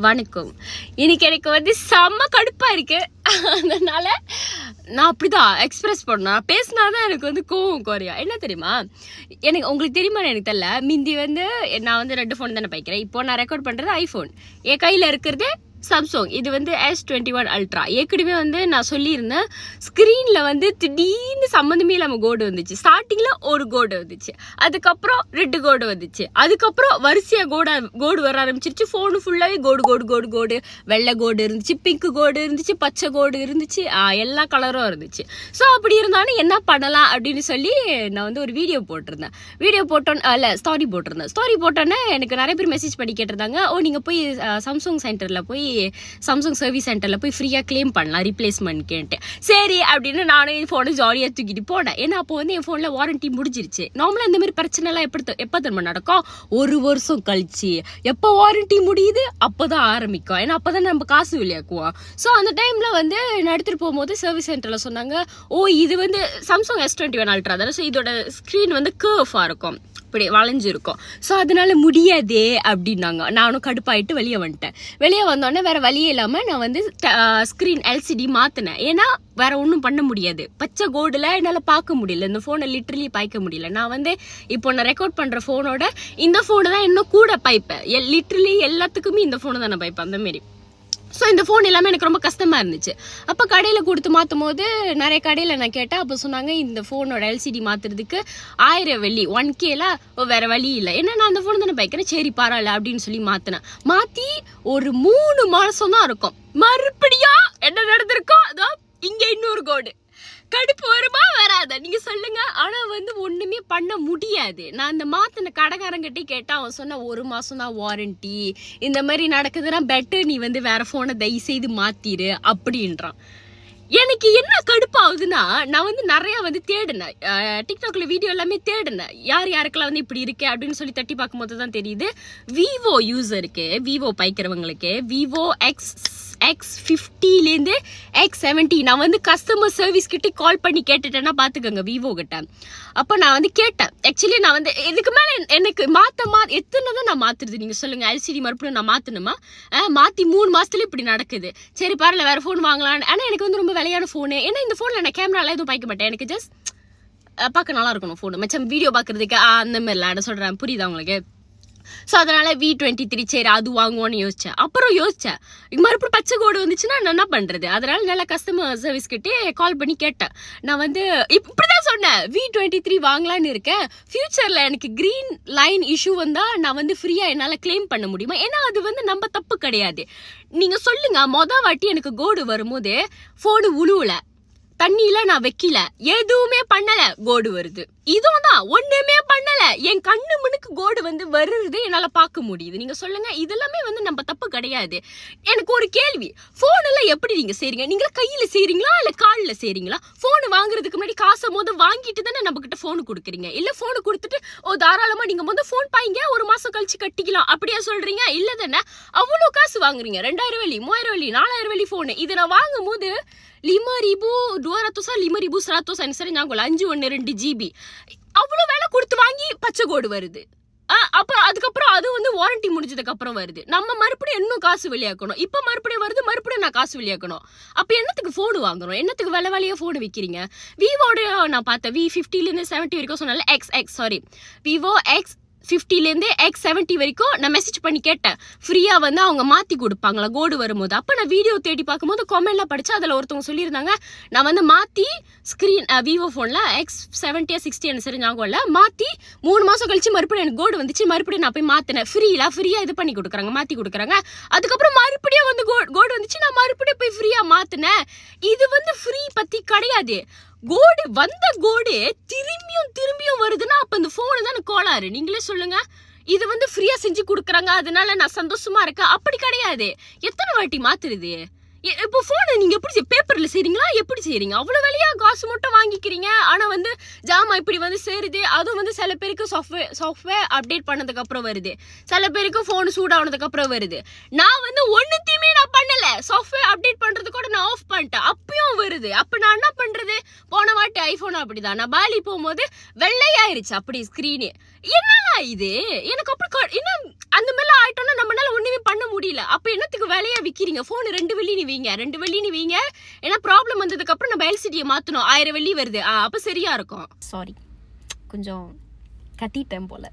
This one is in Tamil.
வணக்கம். இன்னைக்கு எனக்கு வந்து செம்ம கடுப்பா இருக்கு. அதனால நான் அப்படிதான் எக்ஸ்பிரஸ் பண்ணேன். பேசினாதான் எனக்கு வந்து கோவம் குறையா. என்ன தெரியுமா, எனக்கு உங்களுக்கு தெரியுமா எனக்கு தெரியல. மிந்தி வந்து நான் வந்து 2 ஃபோன் தானே பாய்க்கிறேன். இப்போ நான் ரெக்கார்ட் பண்றது ஐஃபோன், என் கையில இருக்கிறது சாம்சங். இது வந்து S21 அல்ட்ரா. ஏற்கனவே வந்து நான் சொல்லியிருந்தேன், ஸ்க்ரீனில் வந்து திடீர்னு சம்மந்தமே இல்லாமல் கோடு வந்துச்சு. ஸ்டார்டிங்கில் ஒரு கோடு வந்துச்சு, அதுக்கப்புறம் 2 கோடு வந்துச்சு, அதுக்கப்புறம் வரிசையாக கோடு வர ஆரம்பிச்சிருச்சு. ஃபோனு ஃபுல்லாகவே கோடு கோடு கோடு கோடு. வெள்ளை கோடு இருந்துச்சு, பிங்க் கோடு இருந்துச்சு, பச்சை கோடு இருந்துச்சு, எல்லா கலரும் இருந்துச்சு. ஸோ அப்படி இருந்தாலும் என்ன பண்ணலாம் அப்படின்னு சொல்லி நான் வந்து ஒரு வீடியோ போட்டிருந்தேன். ஸ்டோரி போட்டிருந்தேன். ஸ்டோரி போட்டோன்னே எனக்கு நிறைய பேர் மெசேஜ் பண்ணி கேட்டிருந்தாங்க, நீங்கள் போய் சாம்சங் சென்டரில் போய் சாம்சங் சர்வீஸ் சென்டரில் போய் ஃப்ரீயாக கிளைம் பண்ணலாம் ரீப்ளேஸ்மெண்ட்கேன்ட்டு. சரி அப்படின்னு நானும் என் ஃபோனை ஜாலியாக தூக்கிட்டு போனேன். ஏன்னா அப்போ வந்து என் ஃபோனில் வாரண்டி முடிஞ்சிருச்சு. நார்மலாக இந்த மாதிரி பிரச்சனைலாம் எப்போ திரும்ப நடக்கும், 1 வருஷம் கழிச்சு எப்போ வாரண்டி முடியுது அப்போ தான் ஆரம்பிக்கும். ஏன்னா அப்போ தான் நம்ம காசு வெளியாக்குவோம். ஸோ அந்த டைமில் வந்து நான் எடுத்துகிட்டு போகும்போது சர்வீஸ் சென்டரில் சொன்னாங்க, இது வந்து சாம்சங் S21 அல்ட்ரா தானே, ஸோ இதோட ஸ்க்ரீன் வந்து கர்வாக இருக்கும், இப்படி வளைஞ்சிருக்கும். ஸோ அதனால முடியாதே அப்படின்னாங்க. நானும் கடுப்பாயிட்டு வெளியே வந்துட்டேன். வெளியே வந்தோடனே வேற வழியே இல்லாமல் நான் வந்து ஸ்க்ரீன் LCD மாற்றினேன். ஏன்னா வேற ஒன்றும் பண்ண முடியாது, பச்சை கோடில் என்னால் பார்க்க முடியல, இந்த ஃபோனை லிட்ரலி பாய்க்க முடியல. நான் வந்து இப்போ நான் ரெக்கார்ட் பண்ணுற ஃபோனோட இந்த ஃபோனு தான் இன்னும் கூட பாய்ப்பேன். லிட்ரலி எல்லாத்துக்குமே இந்த ஃபோனை தான் நான் பாய்ப்பேன், அந்தமாரி. ஸோ இந்த ஃபோன் எல்லாமே எனக்கு ரொம்ப கஷ்டமாக இருந்துச்சு. அப்போ கடையில் கொடுத்து மாற்றும் போது நிறைய கடையில் நான் கேட்டேன். அப்போ சொன்னாங்க, இந்த ஃபோனோட LCD மாற்றுறதுக்கு 1000 வெள்ளி, 1Kல வேறு வழி இல்லை. ஏன்னா நான் அந்த ஃபோன் தானே பாய்க்கிறேன், சரி பரவாயில்ல அப்படின்னு சொல்லி மாற்றினேன். மாற்றி ஒரு 3 மாதம் தான் இருக்கும், மறுபடியும் என்ன நடந்திருக்கோம், அதோ இங்கே இன்னொரு கோடு. கடுப்பு வருமா வராத நீங்க சொல்லுங்க. ஆனா வந்து ஒண்ணுமே பண்ண முடியாது. நான் அந்த மாத்தின கடைக்காரங்கிட்டே கேட்டா அவன் சொன்ன 1 மாசம் தான் வாரண்டி, இந்த மாதிரி நடக்குதுன்னா பெட்டர் நீ வந்து வேற போனை தயவு செய்து மாத்திரு அப்படின்றான். எனக்கு என்ன கடுப்பாகுதுன்னா, நான் வந்து நிறைய வந்து தேடினேன், டிக்டாக்ல வீடியோ எல்லாமே தேடினேன், யாருக்கெல்லாம் வந்து இப்படி இருக்கு அப்படின்னு சொல்லி தட்டி பார்க்கும்போது தான் தெரியுது. விவோ யூசருக்கு, விவோ பாய்க்கிறவங்களுக்கு விவோ X50லேருந்து X70 நான் வந்து கஸ்டமர் சர்வீஸ் கிட்டே கால் பண்ணி கேட்டுட்டேன்னா பார்த்துக்கோங்க, விவோ கிட்ட. அப்போ நான் வந்து கேட்டேன். ஆக்சுவலி நான் வந்து இதுக்கு மேலே எனக்கு எத்தனை தான் நான் மாற்றுறது நீங்கள் சொல்லுங்கள். LCD மறுபடியும் நான் மாற்றணுமா? மாற்றி 3 மாதத்துல இப்படி நடக்குது. சரி பரவாயில்ல வேறு ஃபோன் வாங்கலான்னு. ஆனால் எனக்கு வந்து ரொம்ப விலையான ஃபோனு. ஏன்னா இந்த ஃபோனில் நான் கேமராலாம் எதுவும் பாய்க்க மாட்டேன், எனக்கு ஜஸ்ட் பார்க்க நல்லா இருக்கணும் ஃபோனு, மச்சம் வீடியோ பார்க்குறதுக்கு அந்த மாதிரிலாம் நான் சொல்கிறேன், புரியுதா உங்களுக்கு? ஸோ அதனால V23 சரி அது வாங்குவோன்னு யோசிச்சேன். அப்புறம் யோசிச்சேன், மறுபடியும் பச்சை கோடு வந்துச்சுன்னா நான் என்ன பண்ணுறது? அதனால நல்லா கஸ்டமர் சர்வீஸ் கிட்டே கால் பண்ணி கேட்டேன். நான் வந்து இப்படிதான் சொன்னேன், V23 வாங்கலான்னு இருக்கேன், ஃபியூச்சரில் எனக்கு க்ரீன் லைன் இஷ்யூ வந்தால் நான் வந்து ஃப்ரீயாக என்னால் கிளைம் பண்ண முடியுமா? ஏன்னா அது வந்து நம்ம தப்பு கிடையாது. நீங்கள் சொல்லுங்கள், மொதல் வாட்டி எனக்கு கோடு வரும்போது ஃபோனு உழுவலை, தண்ணியில நான் வைக்கல, எதுவுமே பண்ணல, கோடு வருது. இதுவும் தான் ஒண்ணுமே பண்ணல, என் கண்ணு முன்னுக்கு கோடு வந்து வருது, என்னால பார்க்க முடியுது. நீங்க சொல்லுங்க, இதெல்லாமே வந்து நம்ம தப்பு கிடையாது. எனக்கு ஒரு கேள்வி, போன் எல்லாம் எப்படி நீங்க செய்றீங்க? நீங்க கையில செய்றீங்களா இல்ல காலில் செய்றீங்களா? போன் வாங்குறதுக்கு முன்னாடி காசை வாங்கிட்டு தானே நம்ம கிட்ட போன் கொடுக்குறீங்க. இல்ல போன் கொடுத்துட்டு தாராளமா நீங்க போன் பாய்ங்க, 1 மாசம் கழிச்சு கட்டிக்கலாம் அப்படியா சொல்றீங்க? இல்ல தானே, அவ்வளவு காசு வாங்குறீங்க, 2000 வெள்ளி, 3000 வெள்ளி, 4000 வெள்ளி போன். இதை நான் வாங்கும் போது 5,200 சரி ஞாபகம் 512 GB அவ்வளவு வேலை கொடுத்து வாங்கி பச்சை கோடு வருது. அப்புறம் அதுக்கப்புறம் அது வந்து வாரண்டி முடிஞ்சதுக்கு அப்புறம் வருது. நம்ம மறுபடியும் இன்னும் காசு வெளியாக்கணும். இப்ப மறுபடியும் வருது, மறுபடியும் நான் காசு வெளியாக்கணும். அப்ப என்னத்துக்கு போன் வாங்குறோம்? என்னத்துக்கு வேலையா போன் விற்கிறீங்க? விவோட நான் பார்த்தேன், V50லேருந்து 70 வரைக்கும் சொன்னால விவோ X50லேருந்து X70 வரைக்கும் நான் மெசேஜ் பண்ணி கேட்டேன், ஃப்ரீயா வந்து அவங்க மாத்தி கொடுப்பாங்களா கோடு வரும்போது? அப்ப நான் வீடியோ தேடி பார்க்கும்போது கமெண்ட்லாம் படிச்சு அதுல ஒருத்தவங்க சொல்லியிருந்தாங்க, நான் வந்து மாத்தி ஸ்கிரீன் விவோ போன்ல X70 60 சரி ஞாபகம் இல்ல, மாத்தி 3 மாசம் கழிச்சு மறுபடியும் எனக்கு கோடு வந்துச்சு, மறுபடியும் நான் போய் மாத்தினேன். ஃப்ரீயா இது பண்ணி கொடுக்குறாங்க, மாத்தி கொடுக்குறாங்க. அதுக்கப்புறம் மறுபடியும் வந்து கோடு வந்துச்சு, நான் மறுபடியும் போய் ஃப்ரீயா மாத்தினேன். இது வந்து ஃப்ரீ பத்தி கிடையாது. கோடு வந்த கோடு திரும்பியும் வருதுன்னா அப்ப இந்த போனு தான் கோளாறு. நீங்களே சொல்லுங்க, இது வந்து ஃப்ரீயா செஞ்சு கொடுக்குறாங்க அதனால நான் சந்தோஷமா இருக்கேன், அப்படி கிடையாது. எத்தனை வாட்டி மாத்துறது? இப்போ போனை நீங்க எப்படி பேப்பர்ல செய்றீங்களா, எப்படி செய்றீங்க? அவ்வளவு வேலையா காசு மட்டும் வாங்கிக்கிறீங்க. ஆனா வந்து ஜாமா இப்படி வந்து சேருது. அதுவும் வந்து சில பேருக்கு சாஃப்ட்வேர் அப்டேட் பண்ணதுக்கு அப்புறம் வருது, சில பேருக்கு போன் சூடானதுக்கு அப்புறம் வருது. நான் வந்து ஒண்ணுத்தையுமே நான் பண்ணல, சாஃப்ட்வேர் அப்டேட் பண்றது கூட நான் ஆஃப் பண்ணிட்டேன், அப்பயும் வருது. அப்ப நான் என்ன பண்றது? போன வாட்டி ஐபோன் அப்படிதான், நான் பாலி போகும்போது வெள்ளையாயிருச்சு அப்படி ஸ்கிரீனு. என்னடா இது? எனக்கு அப்படி என்ன அந்த மாதிரிலாம் ஆயிட்டோம்னா நம்மளால ஒண்ணுமே பண்ண முடியல. அப்ப என்னத்துக்கு வேலையா விக்கிறீங்க? போன் 2 வெள்ளி நீ வீங்க, 2 வெள்ளி நீ வீங்க. ஏன்னா ப்ராப்ளம் வந்ததுக்கு அப்புறம் நம்ம எல்சிடியை மாத்தணும், 1000 வெள்ளி வருது, அப்ப சரியா இருக்கும். சாரி, கொஞ்சம் கத்திட்டேன் போல.